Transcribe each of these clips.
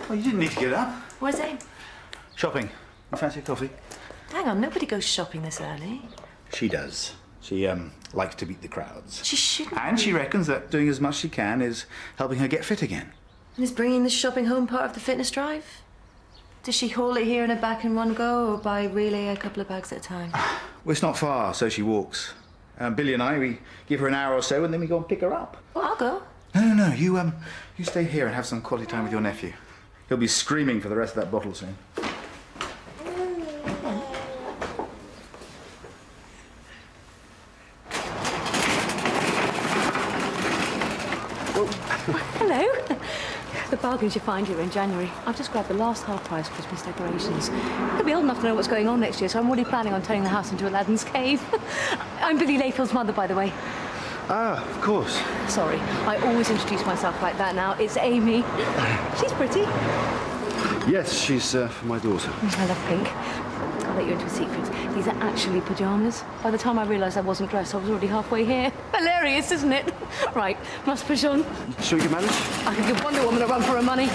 Well, you didn't need to get up. Where's Aim? Shopping. You fancy a coffee? Hang on, nobody goes shopping this early. She does. She, likes to beat the crowds. She shouldn't. And she reckons that doing as much as she can is helping her get fit again. And is bringing the shopping home part of the fitness drive? Does she haul it here and it back in one go, or buy really a couple of bags at a time? Well, it's not far, so she walks. Billy and I, we give her an hour or so, and then we go and pick her up. Well, I'll go. No. You stay here and have some quality time with your nephew. He'll be screaming for the rest of that bottle soon. Hello. The bargains you find here in January. I've just grabbed the last half-price Christmas decorations. I'll be old enough to know what's going on next year, so I'm already planning on turning the house into Aladdin's cave. I'm Billy Layfield's mother, by the way. Ah, of course. Sorry, I always introduce myself like that now. It's Amy. She's pretty. Yes, she's for my daughter. I love pink. I'll let you into a secret. These are actually pyjamas. By the time I realised I wasn't dressed, I was already halfway here. Hilarious, isn't it? Right, must push on. Shall we get manage? I could give Wonder Woman a run for her money.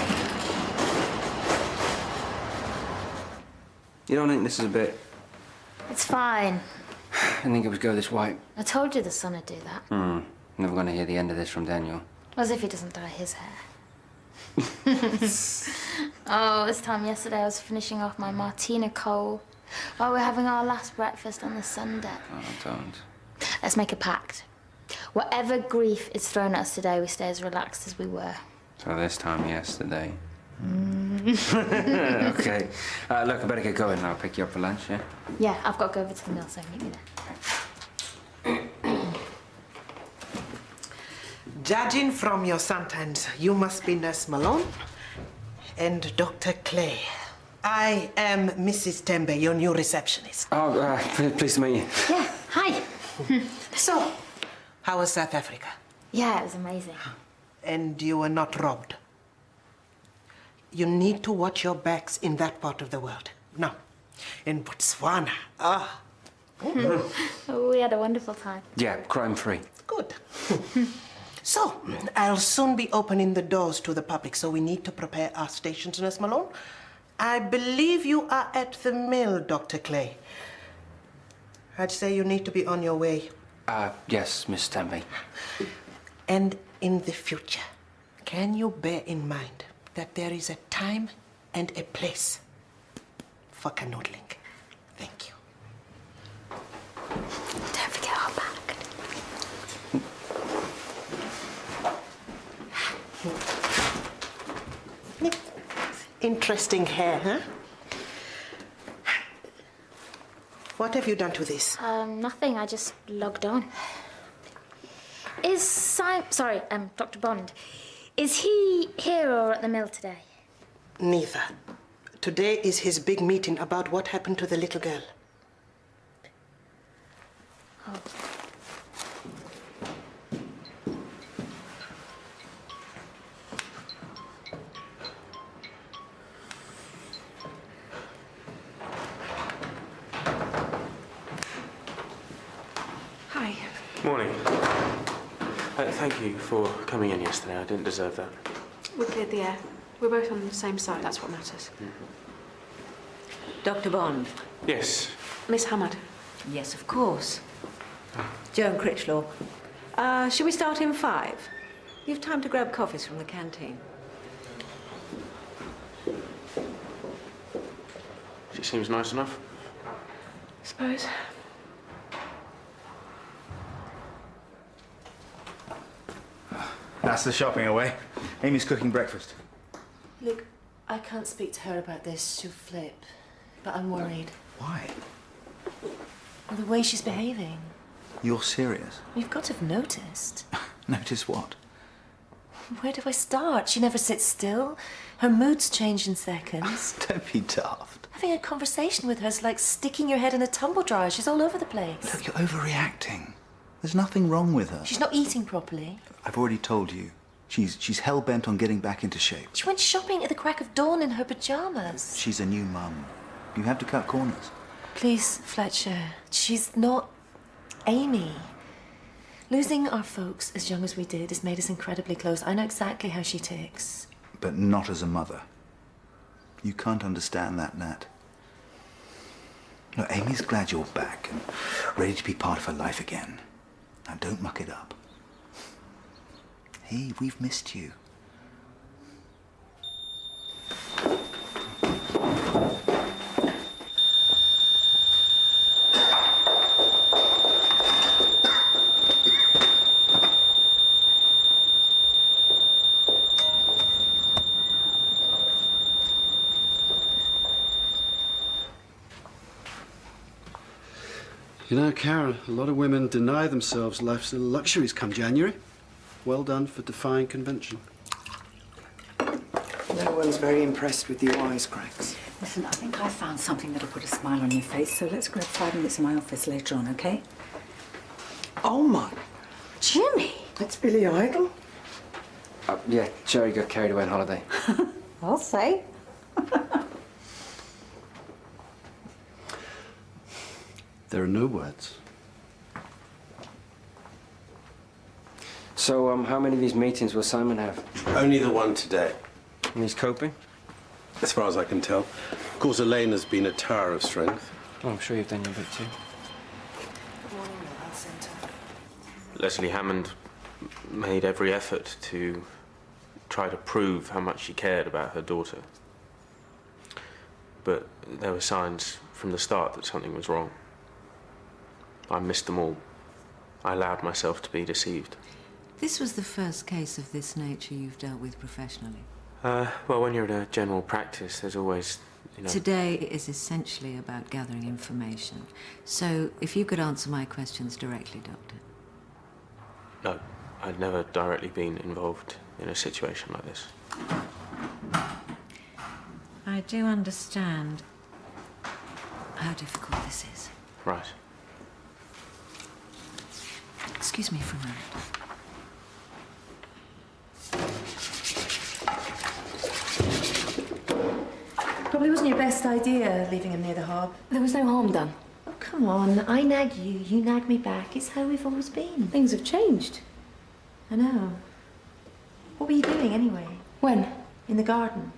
You don't think this is a bit... It's fine. I didn't think it would go this white. I told you the sun would do that. Never going to hear the end of this from Daniel. As if he doesn't dye his hair. Oh, this time yesterday I was finishing off my Martina Cole while we're having our last breakfast on the sun deck. Oh, don't. Let's make a pact. Whatever grief is thrown at us today, we stay as relaxed as we were. So this time yesterday. Okay. Look, I better get going and I'll pick you up for lunch, yeah? Yeah, I've got to go over to the mill, so meet me there. Judging from your suntan's, you must be Nurse Malone and Dr. Clay. I am Mrs. Tembe, your new receptionist. Oh, pleased to meet you. Yeah, hi. So, how was South Africa? yeah, it was amazing. And you were not robbed. You need to watch your backs in that part of the world. No, in Botswana. We had a wonderful time. Yeah, crime-free. Good. So, I'll soon be opening the doors to the public, so we need to prepare our stations, Nurse Malone. I believe you are at the mill, Dr. Clay. I'd say you need to be on your way. Yes, Miss Tembe. And in the future, can you bear in mind that there is a time and a place for canoodling? Thank you. Don't forget our bag. Interesting hair, huh? What have you done to this? Nothing, I just logged on. Dr. Bond. Is he here or at the mill today? Neither. Today is his big meeting about what happened to the little girl. Oh. Hi. Morning. Thank you for coming in yesterday. I didn't deserve that. We cleared the air. We're both on the same side. That's what matters. Dr. Bond. Yes. Miss Hammond. Yes, of course. Joan Critchlaw. Shall we start in 5? You've time to grab coffees from the canteen. She seems nice enough. I suppose. That's the shopping away. Amy's cooking breakfast. Look, I can't speak to her about this. She'll flip. But I'm worried. Why? Well, the way she's behaving. You're serious? You've got to have noticed. Notice what? Where do I start? She never sits still. Her moods change in seconds. Don't be daft. Having a conversation with her is like sticking your head in a tumble dryer. She's all over the place. Look, you're overreacting. There's nothing wrong with her. She's not eating properly. I've already told you. She's hell-bent on getting back into shape. She went shopping at the crack of dawn in her pyjamas. She's a new mum. You have to cut corners. Please, Fletcher. She's not Amy. Losing our folks as young as we did has made us incredibly close. I know exactly how she ticks. But not as a mother. You can't understand that, Nat. No, Amy's glad you're back and ready to be part of her life again. Now, don't muck it up. Hey, we've missed you. You know, Karen, a lot of women deny themselves life's little luxuries come January. Well done for defying convention. No one's very impressed with your wisecracks. Listen, I think I found something that'll put a smile on your face, so let's grab 5 minutes in my office later on, okay? Oh my, Jimmy! that's Billy Idol. Yeah, Jerry got carried away on holiday. I'll say. There are no words. So, how many of these meetings will Simon have? Only the one today, And he's coping? as far as I can tell. Of course, Elaine has been a tower of strength. Oh, I'm sure you've done your bit too. Good morning, Mobile Centre. Leslie Hammond made every effort to try to prove how much she cared about her daughter. But there were signs from the start that something was wrong. I missed them all. I allowed myself to be deceived. This was the first case of this nature you've dealt with professionally. Well, when you're in a general practice, there's always, Today is essentially about gathering information. So, if you could answer my questions directly, Doctor. No, I'd never directly been involved in a situation like this. I do understand how difficult this is. Right. Excuse me for a moment. Probably wasn't your best idea, leaving him near the harbour. There was no harm done. Oh, come on. I nag you, you nag me back. It's how we've always been. Things have changed. I know. What were you doing anyway? When? In the garden.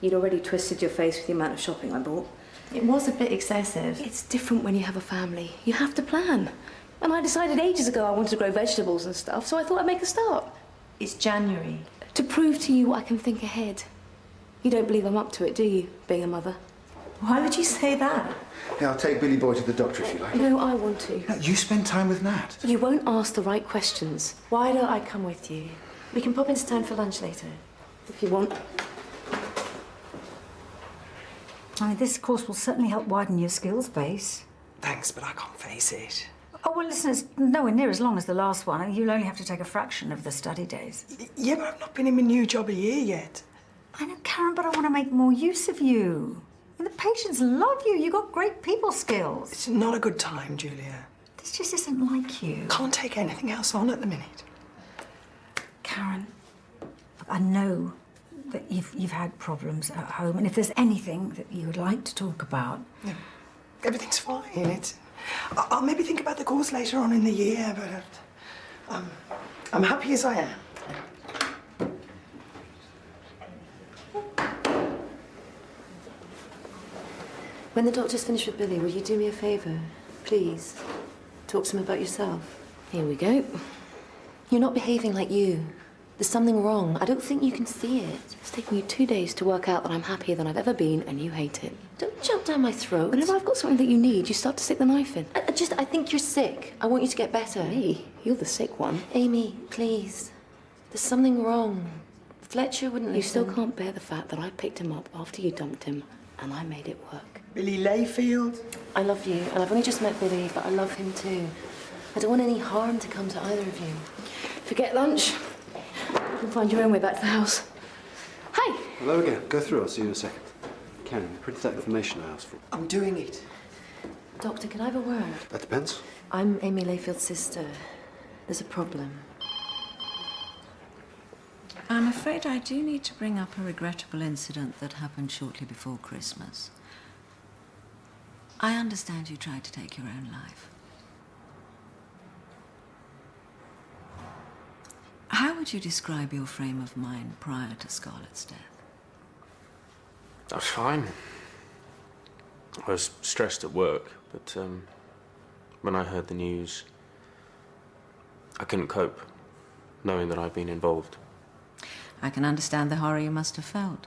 You'd already twisted your face with the amount of shopping I bought. It was a bit excessive. It's different when you have a family. You have to plan. And I decided ages ago I wanted to grow vegetables and stuff, so I thought I'd make a start. It's January. To prove to you I can think ahead. You don't believe I'm up to it, do you, being a mother? Why would you say that? Yeah, I'll take Billy Boy to the doctor if you like. No, I want to. No, you spend time with Nat. You won't ask the right questions. Why don't I come with you? We can pop into town for lunch later. If you want. I mean, this course will certainly help widen your skills base. Thanks, but I can't face it. Oh, well, listen, it's nowhere near as long as the last one. You'll only have to take a fraction of the study days. Yeah, but I've not been in my new job a year yet. I know, Karen, but I want to make more use of you. And the patients love you. You've got great people skills. It's not a good time, Julia. This just isn't like you. Can't take anything else on at the minute. Karen, I know that you've had problems at home, and if there's anything that you would like to talk about... Yeah, everything's fine. I'll maybe think about the course later on in the year, but I'm happy as I am. When the doctor's finished with Billy, will you do me a favour? Please. Talk to him about yourself. Here we go. You're not behaving like you. There's something wrong. I don't think you can see it. It's taken you 2 days to work out that I'm happier than I've ever been, and you hate it. Don't jump down my throat. Whenever I've got something that you need, you start to stick the knife in. I think you're sick. I want you to get better. Hey, you're the sick one. Amy, please. There's something wrong. Fletcher wouldn't You still listen. can't bear the fact that I picked him up after you dumped him, and I made it work. Billy Layfield? I love you, and I've only just met Billy, but I love him too. I don't want any harm to come to either of you. Forget lunch. You can find your own way back to the house. Hey! Hello again. Go through. I'll see you in a second. Karen, print that information I asked for. I'm doing it. Doctor, can I have a word? That depends. I'm Amy Layfield's sister. There's a problem. I'm afraid I do need to bring up a regrettable incident that happened shortly before Christmas. I understand you tried to take your own life. How would you describe your frame of mind prior to Scarlett's death? I was fine. I was stressed at work, but when I heard the news, I couldn't cope, knowing that I'd been involved. I can understand the horror you must have felt.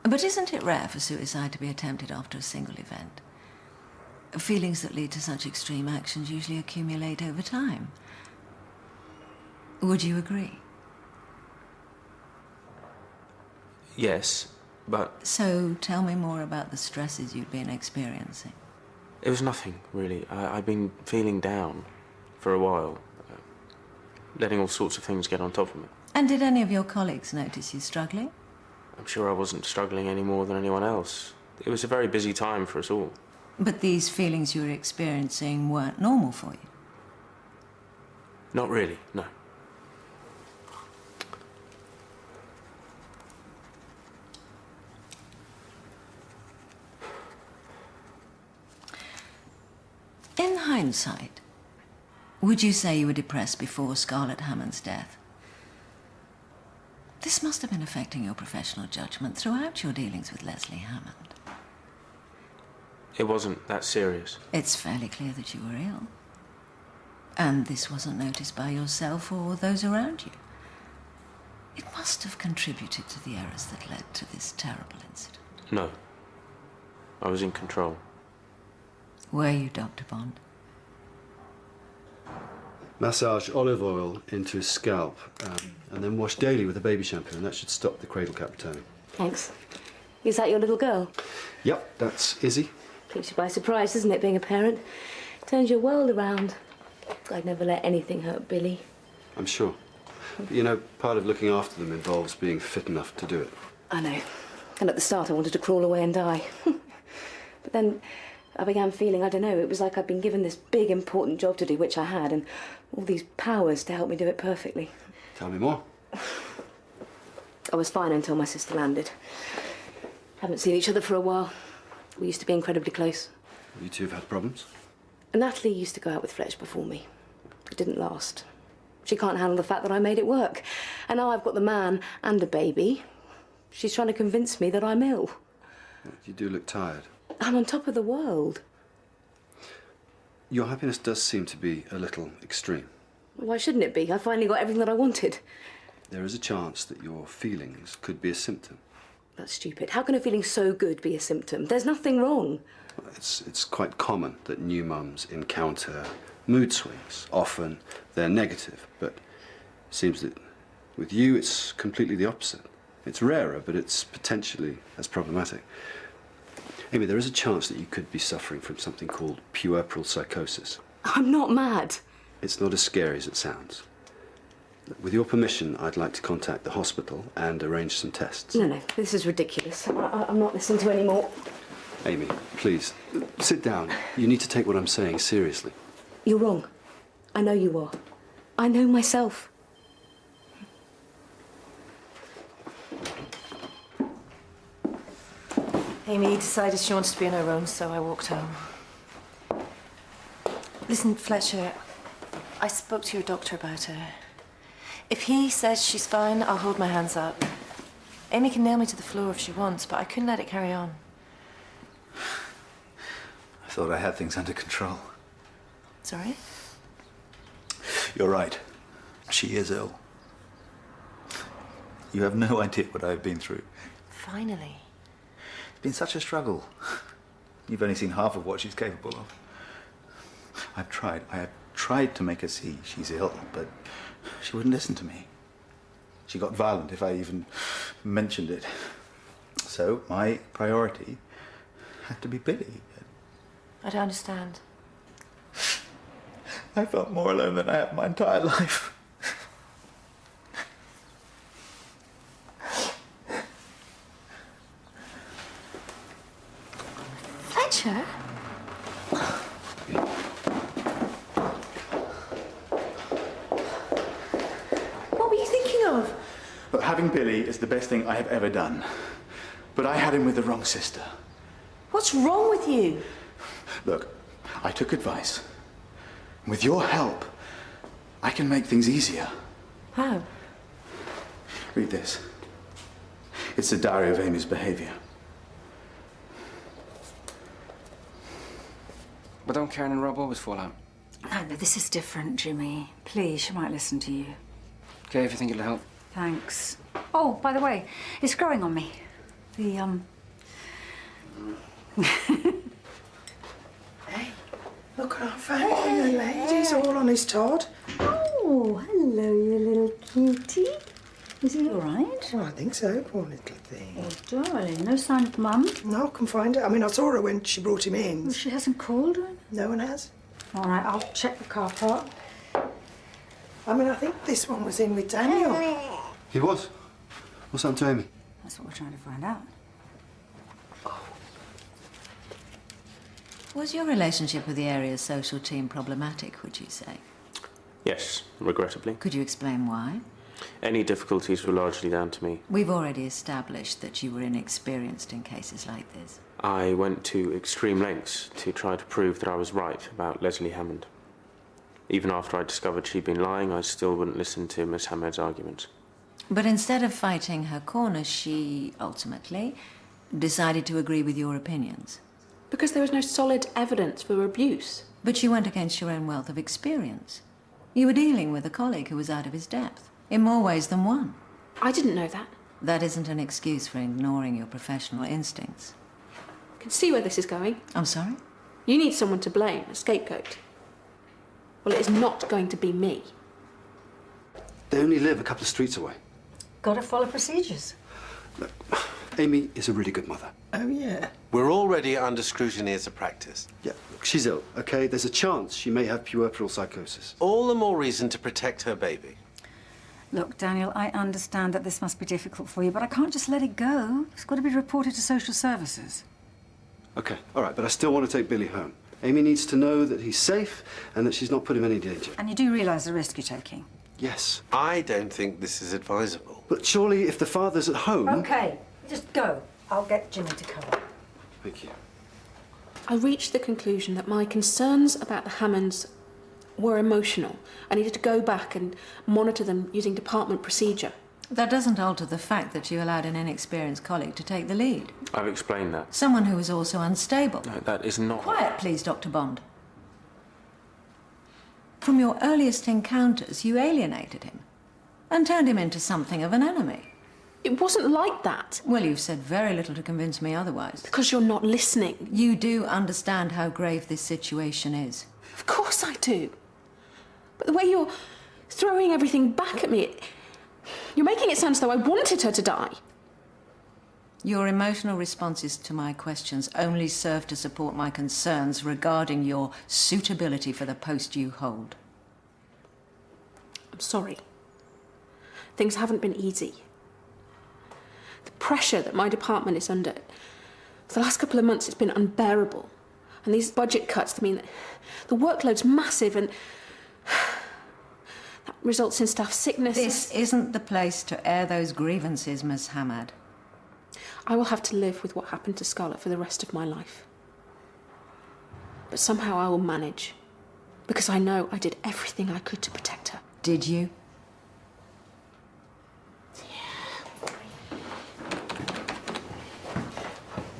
But isn't it rare for suicide to be attempted after a single event? Feelings that lead to such extreme actions usually accumulate over time. Would you agree? Yes, but... So, tell me more about the stresses you've been experiencing. It was nothing, really. I'd been feeling down for a while, letting all sorts of things get on top of me. And did any of your colleagues notice you struggling? I'm sure I wasn't struggling any more than anyone else. It was a very busy time for us all. But these feelings you were experiencing weren't normal for you? Not really, no. In hindsight, would you say you were depressed before Scarlett Hammond's death? This must have been affecting your professional judgment throughout your dealings with Leslie Hammond. It wasn't that serious. It's fairly clear that you were ill. And this wasn't noticed by yourself or those around you. It must have contributed to the errors that led to this terrible incident. No. I was in control. Were you, Dr. Bond? Massage olive oil into his scalp and then wash daily with a baby shampoo, and that should stop the cradle cap returning. Thanks. Is that your little girl? Yep, that's Izzy. Keeps you by surprise, doesn't it, being a parent? Turns your world around. I'd never let anything hurt Billy. I'm sure. But, you know, part of looking after them involves being fit enough to do it. I know. And at the start I wanted to crawl away and die. But then I began feeling, I don't know, it was like I'd been given this big, important job to do, which I had, and all these powers to help me do it perfectly. Tell me more. I was fine until my sister landed. Haven't seen each other for a while. We used to be incredibly close. You two have had problems? Natalie used to go out with Fletch before me. It didn't last. She can't handle the fact that I made it work. And now I've got the man and a baby. She's trying to convince me that I'm ill. You do look tired. I'm on top of the world. Your happiness does seem to be a little extreme. Why shouldn't it be? I finally got everything that I wanted. There is a chance that your feelings could be a symptom. That's stupid. How can a feeling so good be a symptom? There's nothing wrong. It's quite common that new mums encounter mood swings. Often they're negative, but it seems that with you it's completely the opposite. It's rarer, but it's potentially as problematic. Amy, there is a chance that you could be suffering from something called puerperal psychosis. I'm not mad. It's not as scary as it sounds. With your permission, I'd like to contact the hospital and arrange some tests. No, this is ridiculous. I'm not listening to any more. Amy, please, sit down. You need to take what I'm saying seriously. You're wrong. I know you are. I know myself. Amy decided she wanted to be on her own, so I walked home. Listen, Fletcher, I spoke to your doctor about her. If he says she's fine, I'll hold my hands up. Amy can nail me to the floor if she wants, but I couldn't let it carry on. I thought I had things under control. Sorry? You're right. She is ill. You have no idea what I've been through. Finally. It's been such a struggle. You've only seen half of what she's capable of. I have tried to make her see she's ill, but she wouldn't listen to me. She got violent if I even mentioned it. So my priority had to be Billy. I don't understand. I felt more alone than I have my entire life. Fletcher? What were you thinking of? But having Billy is the best thing I have ever done. But I had him with the wrong sister. What's wrong with you? Look, I took advice. With your help, I can make things easier. How? Read this. It's the diary of Amy's behavior. But don't Karen and Rob always fall out? No, this is different, Jimmy. Please, she might listen to you. Okay, if you think it'll help. Thanks. Oh, by the way, it's growing on me. The, Hey, look what I found, you ladies, all on his Todd. Oh, hello, you little cutie. Is he all right? Oh, I think so, poor little thing. Oh, darling, no sign of Mum? No, I can find her. I mean, I saw her when she brought him in. Well, she hasn't called her? No one has. All right, I'll check the car park. I mean, I think this one was in with Daniel. He was. What's happened to Amy? That's what we're trying to find out. Was your relationship with the area's social team problematic, would you say? Yes, regrettably. Could you explain why? Any difficulties were largely down to me. We've already established that you were inexperienced in cases like this. I went to extreme lengths to try to prove that I was right about Leslie Hammond. Even after I discovered she'd been lying, I still wouldn't listen to Miss Hammond's arguments. But instead of fighting her corner, she ultimately decided to agree with your opinions. Because there was no solid evidence for abuse. But you went against your own wealth of experience. You were dealing with a colleague who was out of his depth, in more ways than one. I didn't know that. That isn't an excuse for ignoring your professional instincts. I can see where this is going. I'm sorry? You need someone to blame, a scapegoat. Well, it is not going to be me. They only live a couple of streets away. Gotta follow procedures. Look, Amy is a really good mother. Oh, yeah. We're already under scrutiny as a practice. Yeah, look, she's ill, okay? There's a chance she may have puerperal psychosis. All the more reason to protect her baby. Look, Daniel, I understand that this must be difficult for you, but I can't just let it go. It's got to be reported to social services. Okay, all right, but I still want to take Billy home. Amy needs to know that he's safe and that she's not put him in any danger. And you do realise the risk you're taking? Yes. I don't think this is advisable. But surely if the father's at home... Okay, just go. I'll get Jimmy to cover. Thank you. I reached the conclusion that my concerns about the Hammonds were emotional. I needed to go back and monitor them using department procedure. That doesn't alter the fact that you allowed an inexperienced colleague to take the lead. I've explained that. Someone who was also unstable. No, that is not... Quiet, please, Dr. Bond. From your earliest encounters, you alienated him and turned him into something of an enemy. It wasn't like that. Well, you've said very little to convince me otherwise. Because you're not listening. You do understand how grave this situation is. Of course I do. But the way you're throwing everything back at me, you're making it sound as though I wanted her to die. Your emotional responses to my questions only serve to support my concerns regarding your suitability for the post you hold. I'm sorry. Things haven't been easy. The pressure that my department is under, for the last couple of months, it's been unbearable. And these budget cuts mean that the workload's massive and that results in staff sickness. This isn't the place to air those grievances, Miss Hammad. I will have to live with what happened to Scarlett for the rest of my life. But somehow I will manage, because I know I did everything I could to protect her. Did you?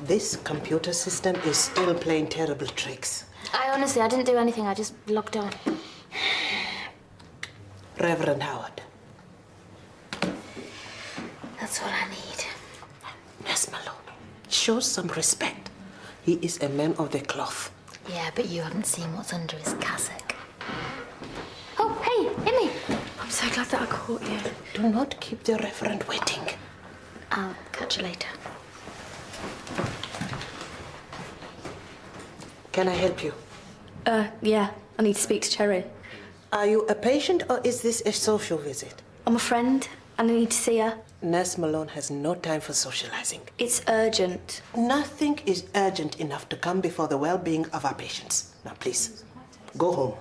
This computer system is still playing terrible tricks. I didn't do anything. I just logged on. Reverend Howard. That's what I need. Miss Malone, show some respect. He is a man of the cloth. Yeah, but you haven't seen what's under his cassock. Oh, hey, Emmy! I'm so glad that I caught you. Do not keep the Reverend waiting. I'll catch you later. Can I help you? Yeah. I need to speak to Cherry. Are you a patient or is this a social visit? I'm a friend and I need to see her. Nurse Malone has no time for socializing. It's urgent. Nothing is urgent enough to come before the well-being of our patients. Now, please, go home.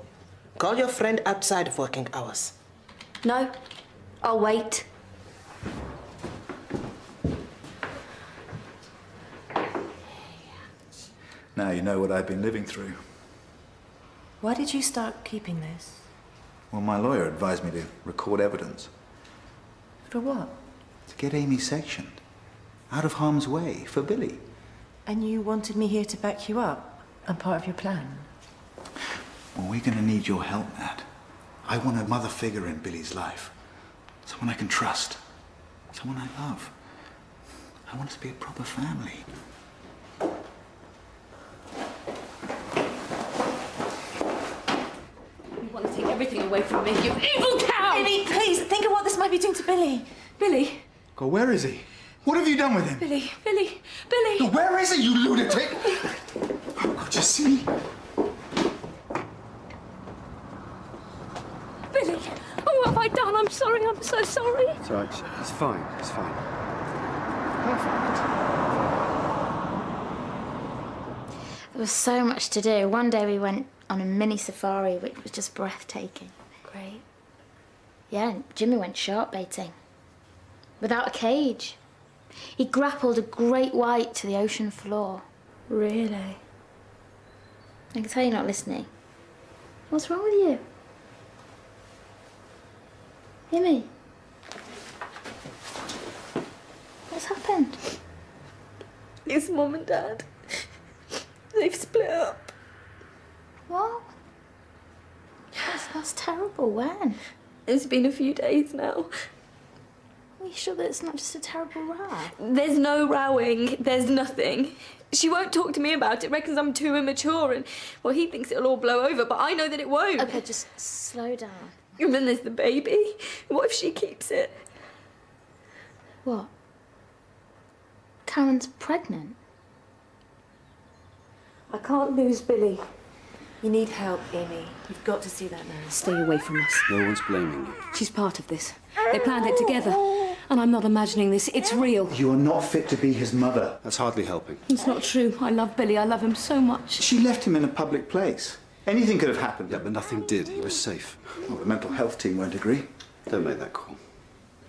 Call your friend outside of working hours. No, I'll wait. Now you know what I've been living through. Why did you start keeping this? Well, my lawyer advised me to record evidence. For what? To get Amy sectioned. Out of harm's way, for Billy. And you wanted me here to back you up? And part of your plan? Well, we're going to need your help, Nat. I want a mother figure in Billy's life. Someone I can trust. Someone I love. I want us to be a proper family. You want to take everything away from me, you evil cow! Amy, please, think of what this might be doing to Billy. Billy? God, where is he? What have you done with him? Billy! No, where is he, you lunatic? Oh, God, you see? Billy! Oh, what have I done? I'm sorry, I'm so sorry. It's all right. It's fine. It's fine. There was so much to do. One day we went on a mini safari, which was just breathtaking. Great. Yeah, and Jimmy went shark baiting. Without a cage. He grappled a great white to the ocean floor. Really? I can tell you're not listening. What's wrong with you? Jimmy? What's happened? It's Mum and Dad. They've split up. What? That's terrible. When? It's been a few days now. Are you sure that it's not just a terrible row? There's no rowing. There's nothing. She won't talk to me about it, reckons I'm too immature and, well, he thinks it'll all blow over, but I know that it won't. Okay, just slow down. And then there's the baby. What if she keeps it? What? Karen's pregnant? I can't lose Billy. You need help, Amy. You've got to see that now. Stay away from us. No one's blaming you. She's part of this. They planned it together. And I'm not imagining this. It's real. You are not fit to be his mother. That's hardly helping. It's not true. I love Billy. I love him so much. She left him in a public place. Anything could have happened. Yeah, but nothing did. He was safe. Well, the mental health team won't agree. Don't make that call.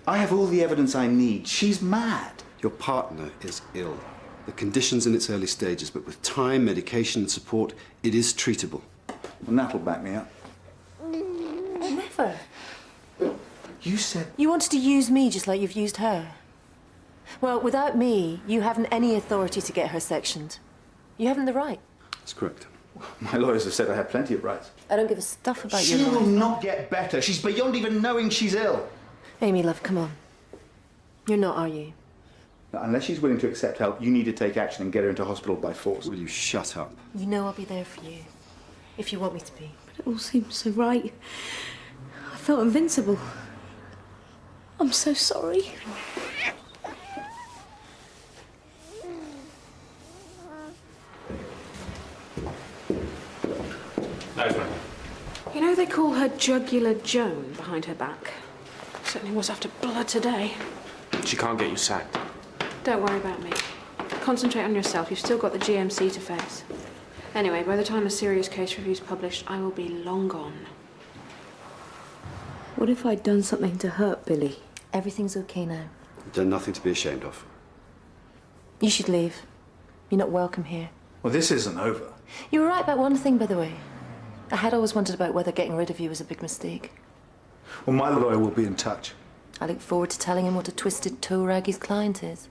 I have all the evidence I need. She's mad. Your partner is ill. The condition's in its early stages, but with time, medication and support, it is treatable. Well, Nat'll back me up. Never. You said... You wanted to use me just like you've used her. Well, without me, you haven't any authority to get her sectioned. You haven't the right. That's correct. My lawyers have said I have plenty of rights. I don't give a stuff about She your will life. not get better. She's beyond even knowing she's ill. Amy, love, come on. You're not, are you? Now, unless she's willing to accept help, you need to take action and get her into hospital by force. Will you shut up? You know I'll be there for you. If you want me to be. But it all seems so right. I felt invincible. I'm so sorry. You know they call her Jugular Joan behind her back. Certainly was after blood today. She can't get you sacked. Don't worry about me. Concentrate on yourself. You've still got the GMC to face. Anyway, by the time the serious case review's published, I will be long gone. What if I'd done something to hurt Billy? Everything's okay now. You've done nothing to be ashamed of. You should leave. You're not welcome here. Well, this isn't over. You were right about one thing, by the way. I had always wondered about whether getting rid of you was a big mistake. Well, my lawyer will be in touch. I look forward to telling him what a twisted toe rag his client is.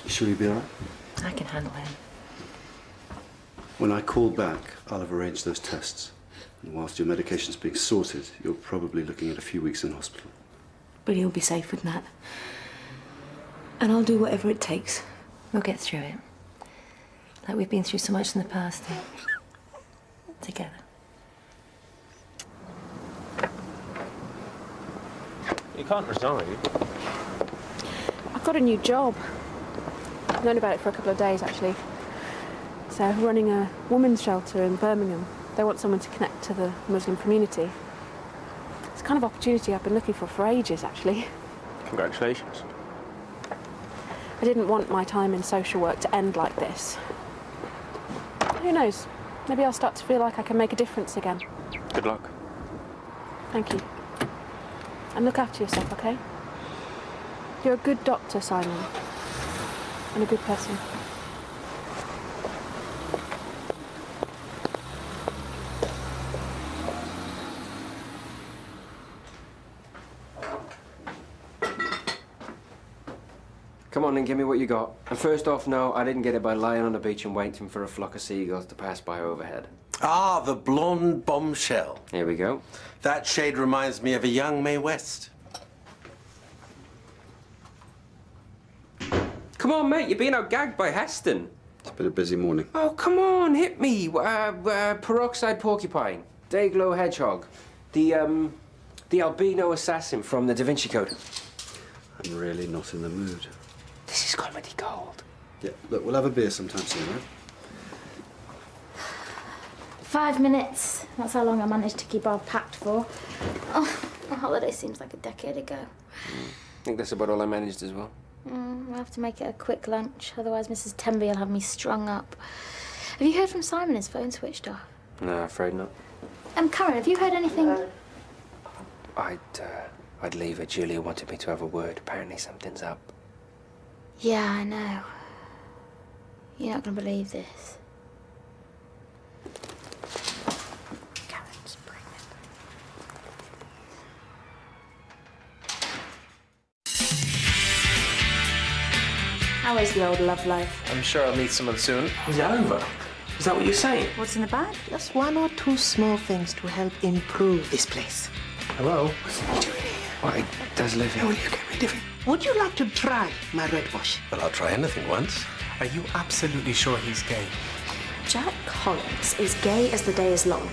You sure you'll be all right? I can handle him. When I call back, I'll have arranged those tests. And whilst your medication's being sorted, you're probably looking at a few weeks in hospital. But he'll be safe with Nat. And I'll do whatever it takes. We'll get through it. Like we've been through so much in the past. Together. You can't resign. I've got a new job. I've known about it for a couple of days, actually. So, running a women's shelter in Birmingham. They want someone to connect to the Muslim community. It's the kind of opportunity I've been looking for ages, actually. Congratulations. I didn't want my time in social work to end like this. Who knows? Maybe I'll start to feel like I can make a difference again. Good luck. Thank you. And look after yourself, okay? You're a good doctor, Simon. And a good person. Come on and give give me what you got. And first off, no, I didn't get it by lying on the beach and waiting for a flock of seagulls to pass by overhead. Ah, the blonde bombshell. Here we go. That shade reminds me of a young Mae West. Come on, mate, you're being outgagged by Heston. It's been a busy morning. Oh, come on, hit me. Peroxide porcupine, Dayglow hedgehog, the albino assassin from the Da Vinci Code. I'm really not in the mood. This is comedy gold. Yeah, look, we'll have a beer sometime soon, right? 5 minutes. That's how long I managed to keep our pact for. Oh, a holiday seems like a decade ago. I think that's about all I managed as well. We'll have to make it a quick lunch, otherwise Mrs. Tenby will have me strung up. Have you heard from Simon? His phone switched off. No, afraid not. Karen, have you heard anything? I'd leave it. Julia wanted me to have a word. Apparently something's up. Yeah, I know. You're not going to believe this. Karen's pregnant. How is the old love life? I'm sure I'll meet someone soon. Is it over? Is that what you're saying? What's in the bag? Just 1 or 2 small things to help improve this place. Hello? What's he doing here? Well, it does live here. Will you get rid of him? Would you like to try my red wash? Well, I'll try anything once. Are you absolutely sure he's gay? Jack Collins is gay as the day is long.